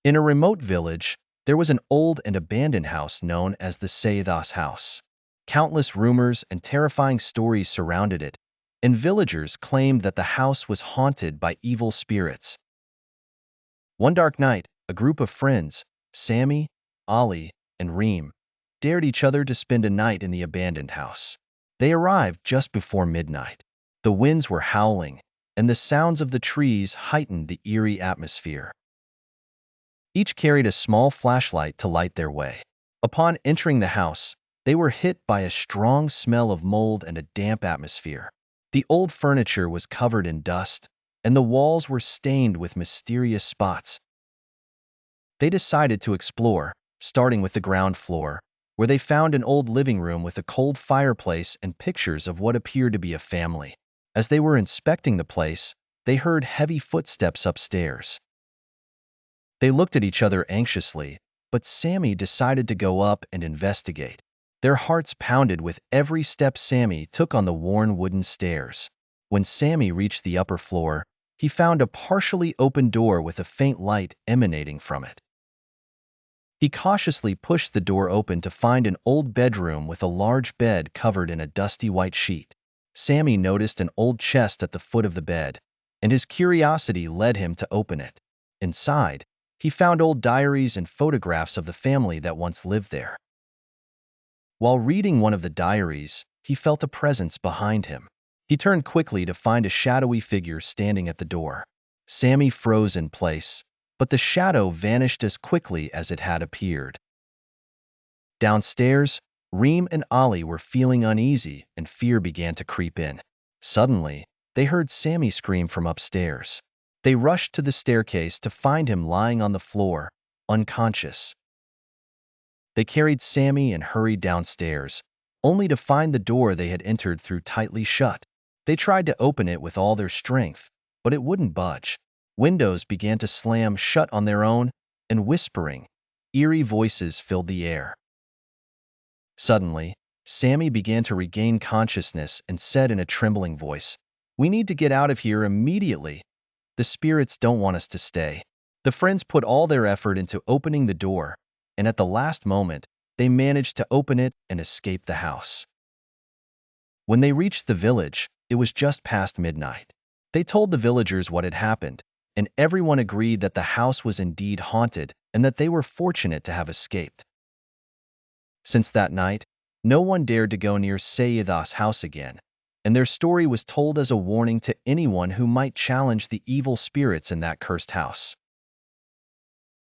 In a remote village, there was an old and abandoned house known as the Sayyidah's house. Countless rumors and terrifying stories surrounded it, and villagers claimed that the house was haunted by evil spirits. One dark night, a group of friends, Sammy, Ali, and Reem, dared each other to spend a night in the abandoned house. They arrived just before midnight. The winds were howling, and the sounds of the trees heightened the eerie atmosphere. Each carried a small flashlight to light their way. Upon entering the house, they were hit by a strong smell of mold and a damp atmosphere. The old furniture was covered in dust, and the walls were stained with mysterious spots. They decided to explore, starting with the ground floor, where they found an old living room with a cold fireplace and pictures of what appeared to be a family. As they were inspecting the place, they heard heavy footsteps upstairs. They looked at each other anxiously, but Sammy decided to go up and investigate. Their hearts pounded with every step Sammy took on the worn wooden stairs. When Sammy reached the upper floor, he found a partially open door with a faint light emanating from it. He cautiously pushed the door open to find an old bedroom with a large bed covered in a dusty white sheet. Sammy noticed an old chest at the foot of the bed, and his curiosity led him to open it. Inside, he found old diaries and photographs of the family that once lived there. While reading one of the diaries, he felt a presence behind him. He turned quickly to find a shadowy figure standing at the door. Sammy froze in place, but the shadow vanished as quickly as it had appeared. Downstairs, Reem and Ali were feeling uneasy and fear began to creep in. Suddenly, they heard Sammy scream from upstairs. They rushed to the staircase to find him lying on the floor, unconscious. They carried Sammy and hurried downstairs, only to find the door they had entered through tightly shut. They tried to open it with all their strength, but it wouldn't budge. Windows began to slam shut on their own, and whispering, eerie voices filled the air. Suddenly, Sammy began to regain consciousness and said in a trembling voice, "We need to get out of here immediately. The spirits don't want us to stay." The friends put all their effort into opening the door, and at the last moment, they managed to open it and escape the house. When they reached the village, it was just past midnight. They told the villagers what had happened, and everyone agreed that the house was indeed haunted and that they were fortunate to have escaped. Since that night, no one dared to go near Sayyidah's house again, and their story was told as a warning to anyone who might challenge the evil spirits in that cursed house.